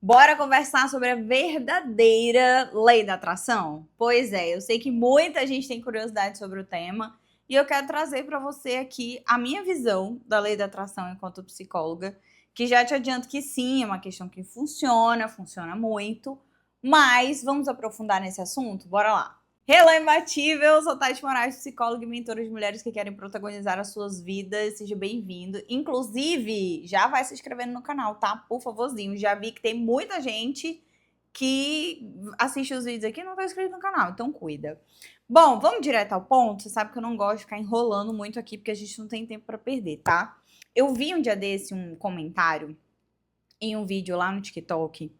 Bora conversar sobre a verdadeira lei da atração? Pois é, eu sei que muita gente tem curiosidade sobre o tema e eu quero trazer para você aqui a minha visão da lei da atração enquanto psicóloga, que já te adianto que sim, é uma questão que funciona muito, mas vamos aprofundar nesse assunto? Bora lá! Hello, imbatível! Sou Tati Moraes, psicóloga e mentora de mulheres que querem protagonizar as suas vidas. Seja bem-vindo. Inclusive, já vai se inscrevendo no canal, tá? Por favorzinho. Já vi que tem muita gente que assiste os vídeos aqui e não tá inscrito no canal, então cuida. Bom, vamos direto ao ponto. Você sabe que eu não gosto de ficar enrolando muito aqui, porque a gente não tem tempo pra perder, tá? Eu vi um dia desse um comentário em um vídeo lá no TikTok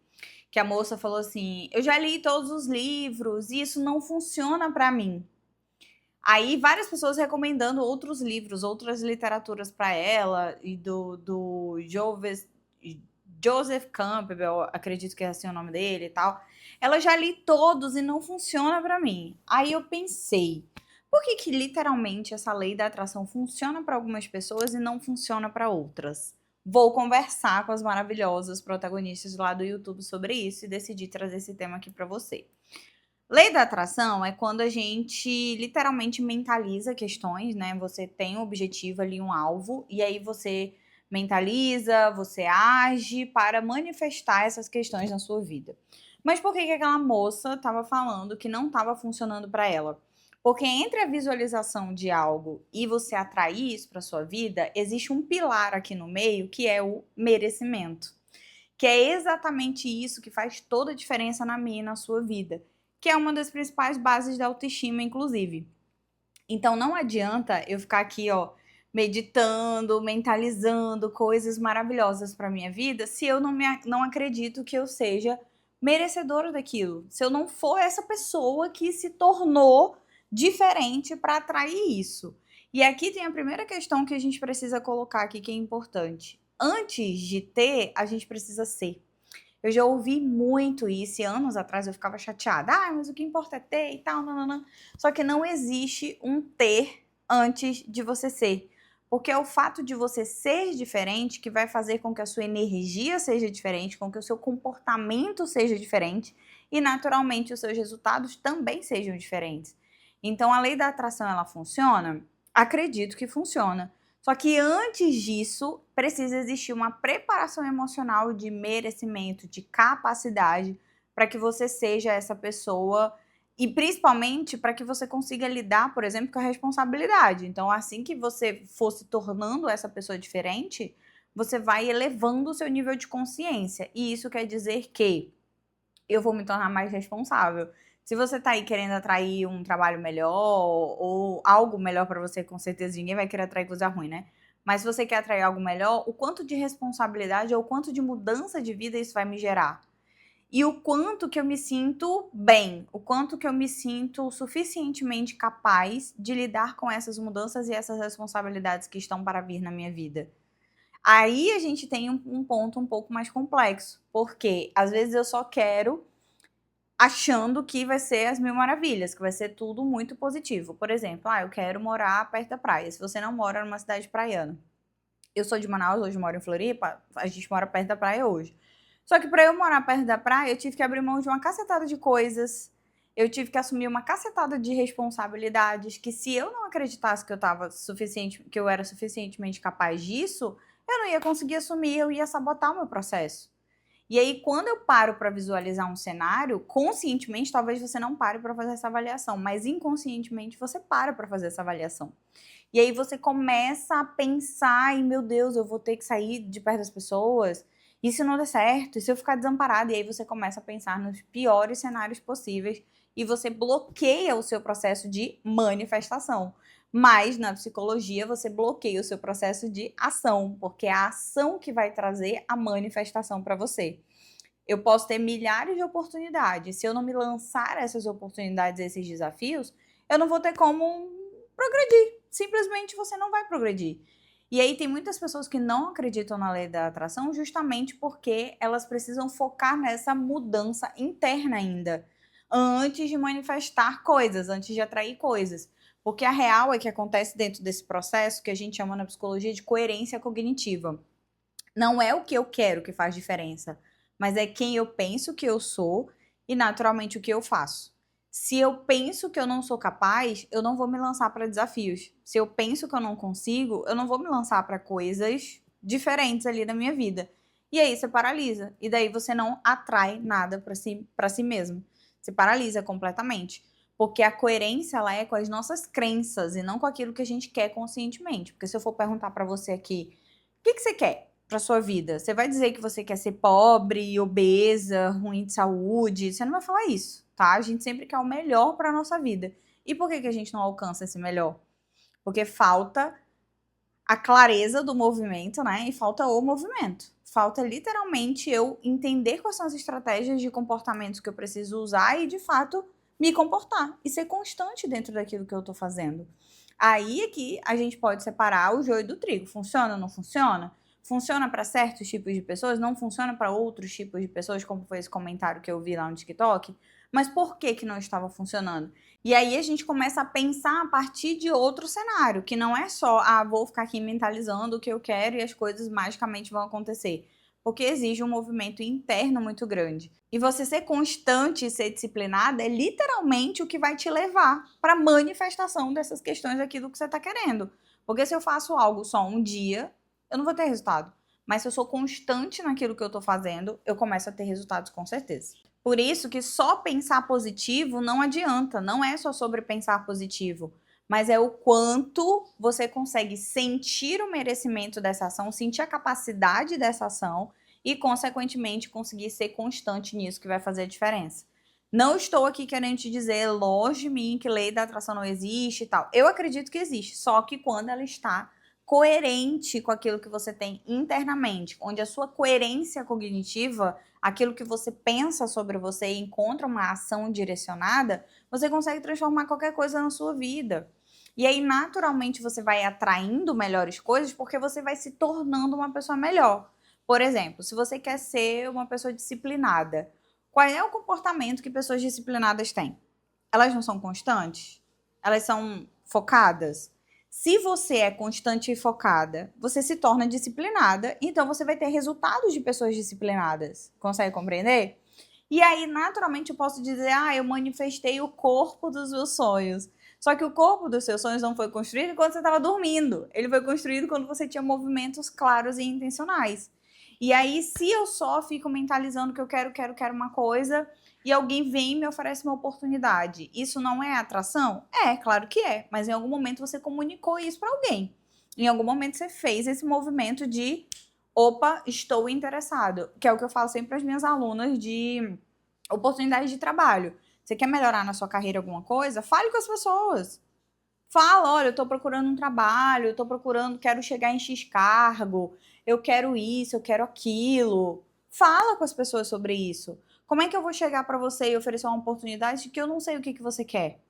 que a moça falou assim: eu já li todos os livros e isso não funciona pra mim. Aí várias pessoas recomendando outros livros, outras literaturas para ela, e do Joseph Campbell, acredito que é assim o nome dele e tal. Ela já li todos e não funciona para mim. Aí eu pensei, por que literalmente essa lei da atração funciona para algumas pessoas e não funciona para outras? Vou conversar com as maravilhosas protagonistas lá do YouTube sobre isso e decidi trazer esse tema aqui para você. Lei da atração é quando a gente literalmente mentaliza questões, né? Você tem um objetivo ali, um alvo, e aí você mentaliza, você age para manifestar essas questões na sua vida. Mas por que aquela moça estava falando que não estava funcionando para ela? Porque entre a visualização de algo e você atrair isso para sua vida, existe um pilar aqui no meio que é o merecimento. Que é exatamente isso que faz toda a diferença na minha e na sua vida, que é uma das principais bases da autoestima, inclusive. Então não adianta eu ficar aqui, ó, meditando, mentalizando coisas maravilhosas para minha vida, se eu não acredito que eu seja merecedora daquilo. Se eu não for essa pessoa que se tornou diferente para atrair isso. E aqui tem a primeira questão que a gente precisa colocar aqui que é importante. Antes de ter, a gente precisa ser. Eu já ouvi muito isso e anos atrás eu ficava chateada. Ah, mas o que importa é ter e tal, não. Só que não existe um ter antes de você ser. Porque é o fato de você ser diferente que vai fazer com que a sua energia seja diferente, com que o seu comportamento seja diferente e, naturalmente, os seus resultados também sejam diferentes. Então, a lei da atração, ela funciona? Acredito que funciona. Só que antes disso, precisa existir uma preparação emocional de merecimento, de capacidade, para que você seja essa pessoa e principalmente para que você consiga lidar, por exemplo, com a responsabilidade. Então, assim que você for se tornando essa pessoa diferente, você vai elevando o seu nível de consciência. E isso quer dizer que eu vou me tornar mais responsável. Se você tá aí querendo atrair um trabalho melhor ou algo melhor para você, com certeza ninguém vai querer atrair coisa ruim, né? Mas se você quer atrair algo melhor, o quanto de responsabilidade ou o quanto de mudança de vida isso vai me gerar? E o quanto que eu me sinto bem, o quanto que eu me sinto suficientemente capaz de lidar com essas mudanças e essas responsabilidades que estão para vir na minha vida. Aí a gente tem um ponto um pouco mais complexo, porque às vezes eu só quero achando que vai ser as mil maravilhas, que vai ser tudo muito positivo. Por exemplo, eu quero morar perto da praia. Se você não mora numa cidade praiana. Eu sou de Manaus, hoje moro em Floripa, a gente mora perto da praia hoje. Só que para eu morar perto da praia, eu tive que abrir mão de uma cacetada de coisas. Eu tive que assumir uma cacetada de responsabilidades que se eu não acreditasse que que eu era suficientemente capaz disso, eu não ia conseguir assumir, eu ia sabotar o meu processo. E aí, quando eu paro para visualizar um cenário, conscientemente, talvez você não pare para fazer essa avaliação, mas inconscientemente você para fazer essa avaliação. E aí você começa a pensar em, meu Deus, eu vou ter que sair de perto das pessoas, e se não der certo, e se eu ficar desamparada? E aí você começa a pensar nos piores cenários possíveis e você bloqueia o seu processo de manifestação. Mas na psicologia você bloqueia o seu processo de ação, porque é a ação que vai trazer a manifestação para você. Eu posso ter milhares de oportunidades. Se eu não me lançar essas oportunidades, esses desafios, eu não vou ter como progredir. Simplesmente você não vai progredir. E aí tem muitas pessoas que não acreditam na lei da atração justamente porque elas precisam focar nessa mudança interna ainda, antes de manifestar coisas, antes de atrair coisas. Porque a real é que acontece dentro desse processo que a gente chama na psicologia de coerência cognitiva. Não é o que eu quero que faz diferença, mas é quem eu penso que eu sou e naturalmente o que eu faço. Se eu penso que eu não sou capaz, eu não vou me lançar para desafios. Se eu penso que eu não consigo, eu não vou me lançar para coisas diferentes ali na minha vida. E aí você paralisa. E daí você não atrai nada para si mesmo. Você paralisa completamente. Porque a coerência ela é com as nossas crenças e não com aquilo que a gente quer conscientemente. Porque se eu for perguntar para você aqui, o que você quer para sua vida? Você vai dizer que você quer ser pobre, obesa, ruim de saúde? Você não vai falar isso, tá? A gente sempre quer o melhor para nossa vida. E por que a gente não alcança esse melhor? Porque falta a clareza do movimento, né? E falta o movimento. Falta literalmente eu entender quais são as estratégias de comportamentos que eu preciso usar e, de fato, me comportar e ser constante dentro daquilo que eu tô fazendo. Aí é que a gente pode separar o joio do trigo. Funciona ou não funciona? Funciona para certos tipos de pessoas, não funciona para outros tipos de pessoas, como foi esse comentário que eu vi lá no TikTok. Mas por que não estava funcionando? E aí a gente começa a pensar a partir de outro cenário, que não é só, vou ficar aqui mentalizando o que eu quero e as coisas magicamente vão acontecer. Porque exige um movimento interno muito grande. E você ser constante e ser disciplinada é literalmente o que vai te levar para a manifestação dessas questões aqui do que você está querendo. Porque se eu faço algo só um dia, eu não vou ter resultado. Mas se eu sou constante naquilo que eu estou fazendo, eu começo a ter resultados com certeza. Por isso que só pensar positivo não adianta, não é só sobre pensar positivo, mas é o quanto você consegue sentir o merecimento dessa ação, sentir a capacidade dessa ação e, consequentemente, conseguir ser constante nisso que vai fazer a diferença. Não estou aqui querendo te dizer, longe de mim, que lei da atração não existe e tal. Eu acredito que existe, só que quando ela está coerente com aquilo que você tem internamente, onde a sua coerência cognitiva, aquilo que você pensa sobre você e encontra uma ação direcionada, você consegue transformar qualquer coisa na sua vida. E aí, naturalmente, você vai atraindo melhores coisas porque você vai se tornando uma pessoa melhor. Por exemplo, se você quer ser uma pessoa disciplinada, qual é o comportamento que pessoas disciplinadas têm? Elas não são constantes? Elas são focadas? Se você é constante e focada, você se torna disciplinada, então você vai ter resultados de pessoas disciplinadas. Consegue compreender? E aí, naturalmente, eu posso dizer, eu manifestei o corpo dos meus sonhos. Só que o corpo dos seus sonhos não foi construído quando você estava dormindo. Ele foi construído quando você tinha movimentos claros e intencionais. E aí, se eu só fico mentalizando que eu quero uma coisa e alguém vem e me oferece uma oportunidade, isso não é atração? É, claro que é. Mas em algum momento você comunicou isso para alguém. Em algum momento você fez esse movimento de opa, estou interessado, que é o que eu falo sempre para as minhas alunas de oportunidades de trabalho. Você quer melhorar na sua carreira alguma coisa? Fale com as pessoas. Fala, olha, eu tô procurando um trabalho, eu tô procurando, quero chegar em X cargo, eu quero isso, eu quero aquilo. Fala com as pessoas sobre isso. Como é que eu vou chegar para você e oferecer uma oportunidade que eu não sei o que você quer?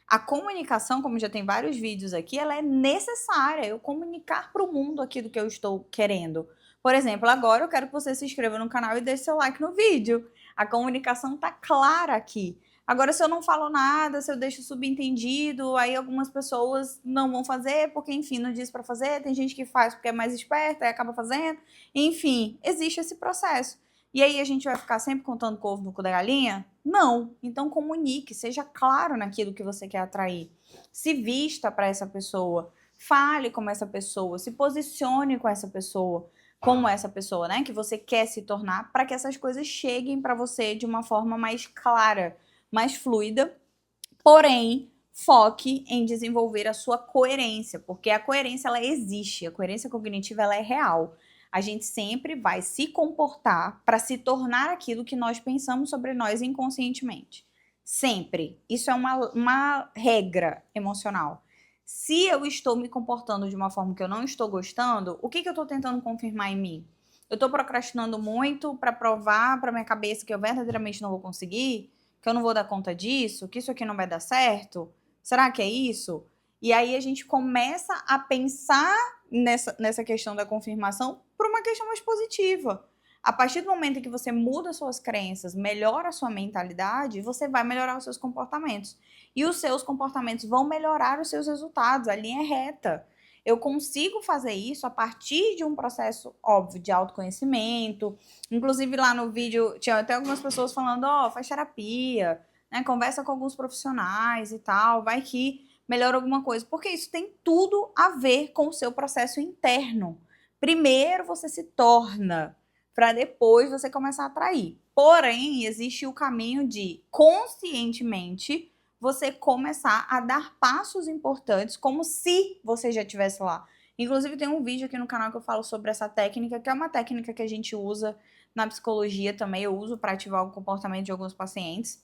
A comunicação, como já tem vários vídeos aqui, ela é necessária. Eu comunicar para o mundo aquilo que eu estou querendo. Por exemplo, agora eu quero que você se inscreva no canal e deixe seu like no vídeo. A comunicação tá clara aqui. Agora, se eu não falo nada, se eu deixo subentendido, aí algumas pessoas não vão fazer, porque, enfim, não diz para fazer. Tem gente que faz porque é mais esperta e acaba fazendo. Enfim, existe esse processo. E aí a gente vai ficar sempre contando com o ovo no cu da galinha? Não. Então comunique, seja claro naquilo que você quer atrair. Se vista para essa pessoa, fale como essa pessoa, se posicione com essa pessoa, como essa pessoa, né, que você quer se tornar, para que essas coisas cheguem para você de uma forma mais clara, mais fluida. Porém, foque em desenvolver a sua coerência, porque a coerência ela existe, a coerência cognitiva ela é real. A gente sempre vai se comportar para se tornar aquilo que nós pensamos sobre nós inconscientemente. Sempre. Isso é uma regra emocional. Se eu estou me comportando de uma forma que eu não estou gostando, o que eu estou tentando confirmar em mim? Eu estou procrastinando muito para provar para minha cabeça que eu verdadeiramente não vou conseguir? Que eu não vou dar conta disso? Que isso aqui não vai dar certo? Será que é isso? E aí a gente começa a pensar nessa questão da confirmação por uma questão mais positiva. A partir do momento em que você muda suas crenças, melhora a sua mentalidade, você vai melhorar os seus comportamentos. E os seus comportamentos vão melhorar os seus resultados. A linha é reta. Eu consigo fazer isso a partir de um processo óbvio de autoconhecimento. Inclusive lá no vídeo tinha até algumas pessoas falando, faz terapia, né? Conversa com alguns profissionais e tal, vai que melhora alguma coisa. Porque isso tem tudo a ver com o seu processo interno. Primeiro você se torna, para depois você começar a atrair. Porém, existe o caminho de conscientemente você começar a dar passos importantes como se você já estivesse lá. Inclusive tem um vídeo aqui no canal que eu falo sobre essa técnica, que é uma técnica que a gente usa na psicologia também, eu uso para ativar o comportamento de alguns pacientes,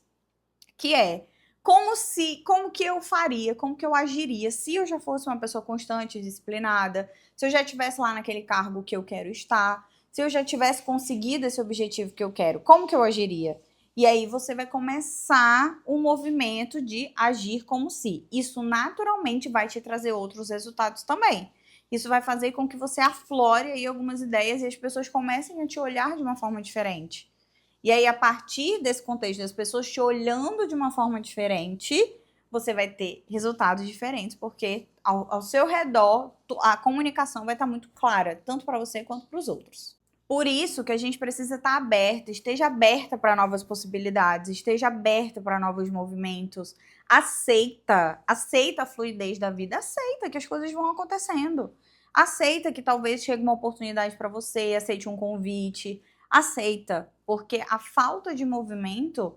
que é como que eu faria, como que eu agiria se eu já fosse uma pessoa constante, disciplinada, se eu já estivesse lá naquele cargo que eu quero estar, se eu já tivesse conseguido esse objetivo que eu quero, como que eu agiria? E aí você vai começar um movimento de agir como se. Isso naturalmente vai te trazer outros resultados também. Isso vai fazer com que você aflore aí algumas ideias e as pessoas comecem a te olhar de uma forma diferente. E aí, a partir desse contexto das pessoas te olhando de uma forma diferente, você vai ter resultados diferentes, porque ao seu redor a comunicação vai estar muito clara, tanto para você quanto para os outros. Por isso que a gente precisa estar aberta, esteja aberta para novas possibilidades, esteja aberta para novos movimentos. Aceita a fluidez da vida, aceita que as coisas vão acontecendo. Aceita que talvez chegue uma oportunidade para você, aceite um convite, aceita, porque a falta de movimento,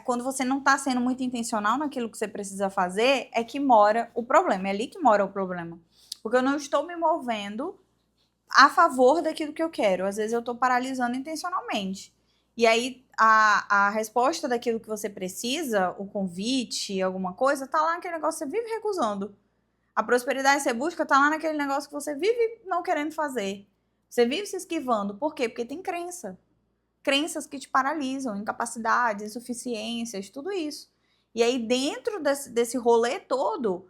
quando você não está sendo muito intencional naquilo que você precisa fazer, é que mora o problema, é ali que mora o problema. Porque eu não estou me movendo a favor daquilo que eu quero. Às vezes eu estou paralisando intencionalmente. E aí a resposta daquilo que você precisa, o convite, alguma coisa, tá lá naquele negócio que você vive recusando. A prosperidade que você busca tá lá naquele negócio que você vive não querendo fazer. Você vive se esquivando. Por quê? Porque tem crença. Crenças que te paralisam, incapacidades, insuficiências, tudo isso. E aí, dentro desse rolê todo,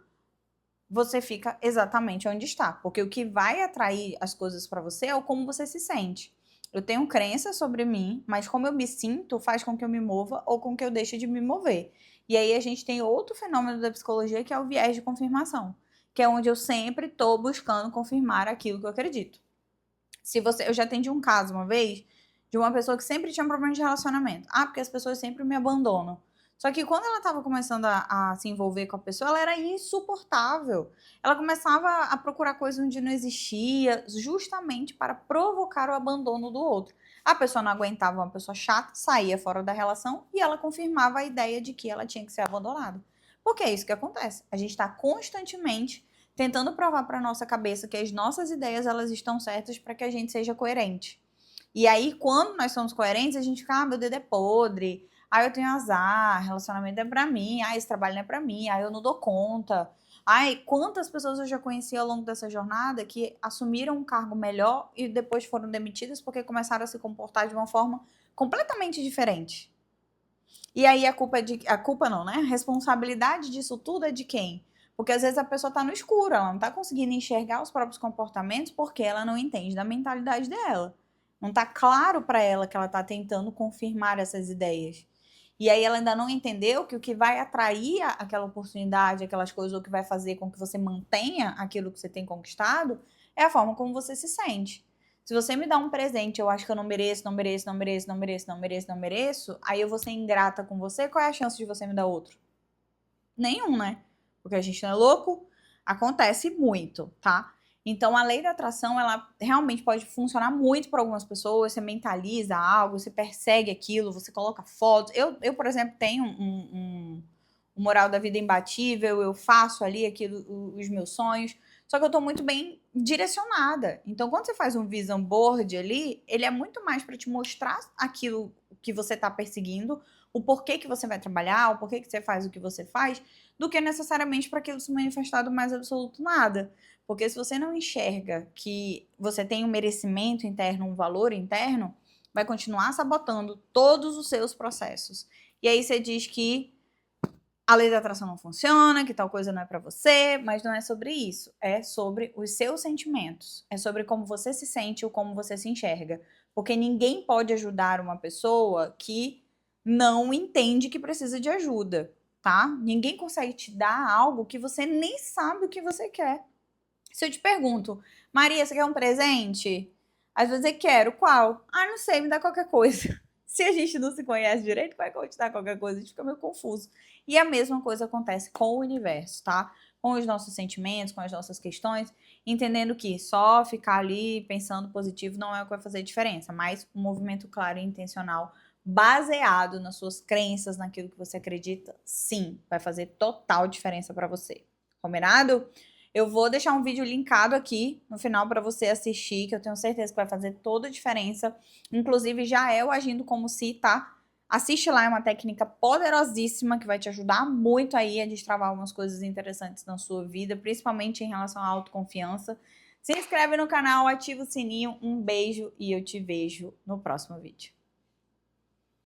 você fica exatamente onde está. Porque o que vai atrair as coisas para você é o como você se sente. Eu tenho crença sobre mim, mas como eu me sinto faz com que eu me mova ou com que eu deixe de me mover. E aí a gente tem outro fenômeno da psicologia que é o viés de confirmação, que é onde eu sempre estou buscando confirmar aquilo que eu acredito. Eu já atendi um caso uma vez de uma pessoa que sempre tinha um problema de relacionamento. Porque as pessoas sempre me abandonam. Só que quando ela estava começando a se envolver com a pessoa, ela era insuportável. Ela começava a procurar coisas onde não existia, justamente para provocar o abandono do outro. A pessoa não aguentava uma pessoa chata, saía fora da relação e ela confirmava a ideia de que ela tinha que ser abandonada. Porque é isso que acontece. A gente está constantemente tentando provar para nossa cabeça que as nossas ideias elas estão certas para que a gente seja coerente. E aí, quando nós somos coerentes, a gente fica, meu dedo é podre, eu tenho azar, relacionamento é para mim, esse trabalho não é para mim, eu não dou conta. Quantas pessoas eu já conheci ao longo dessa jornada que assumiram um cargo melhor e depois foram demitidas porque começaram a se comportar de uma forma completamente diferente. E aí a culpa não, né? A responsabilidade disso tudo é de quem? Porque às vezes a pessoa tá no escuro, ela não tá conseguindo enxergar os próprios comportamentos porque ela não entende da mentalidade dela. Não tá claro para ela que ela tá tentando confirmar essas ideias. E aí ela ainda não entendeu que o que vai atrair aquela oportunidade, aquelas coisas, ou que vai fazer com que você mantenha aquilo que você tem conquistado, é a forma como você se sente. Se você me dá um presente, eu acho que eu não mereço, não mereço, não mereço, não mereço, não mereço, não mereço, aí eu vou ser ingrata com você, qual é a chance de você me dar outro? Nenhum, né? Porque a gente não é louco, acontece muito, tá? Então, a lei da atração, ela realmente pode funcionar muito para algumas pessoas. Você mentaliza algo, você persegue aquilo, você coloca fotos. Eu por exemplo, tenho um moral da vida imbatível, eu faço ali aquilo, os meus sonhos. Só que eu tô muito bem direcionada. Então, quando você faz um vision board ali, ele é muito mais para te mostrar aquilo que você tá perseguindo, o porquê que você vai trabalhar, o porquê que você faz o que você faz, do que necessariamente para aquilo se manifestar do mais absoluto nada. Porque se você não enxerga que você tem um merecimento interno, um valor interno, vai continuar sabotando todos os seus processos. E aí você diz que a lei da atração não funciona, que tal coisa não é para você, mas não é sobre isso. É sobre os seus sentimentos. É sobre como você se sente ou como você se enxerga. Porque ninguém pode ajudar uma pessoa que não entende que precisa de ajuda, tá? Ninguém consegue te dar algo que você nem sabe o que você quer. Se eu te pergunto, Maria, você quer um presente? Às vezes eu quero, qual? Ah, não sei, me dá qualquer coisa. Se a gente não se conhece direito, vai que eu te dar qualquer coisa, a gente fica meio confuso. E a mesma coisa acontece com o universo, tá? Com os nossos sentimentos, com as nossas questões, entendendo que só ficar ali pensando positivo não é o que vai fazer diferença, mas um movimento claro e intencional, baseado nas suas crenças, naquilo que você acredita, sim, vai fazer total diferença para você. Combinado? Eu vou deixar um vídeo linkado aqui no final para você assistir, que eu tenho certeza que vai fazer toda a diferença. Inclusive, já é o Agindo Como Se, tá? Assiste lá, é uma técnica poderosíssima que vai te ajudar muito aí a destravar algumas coisas interessantes na sua vida, principalmente em relação à autoconfiança. Se inscreve no canal, ativa o sininho. Um beijo e eu te vejo no próximo vídeo.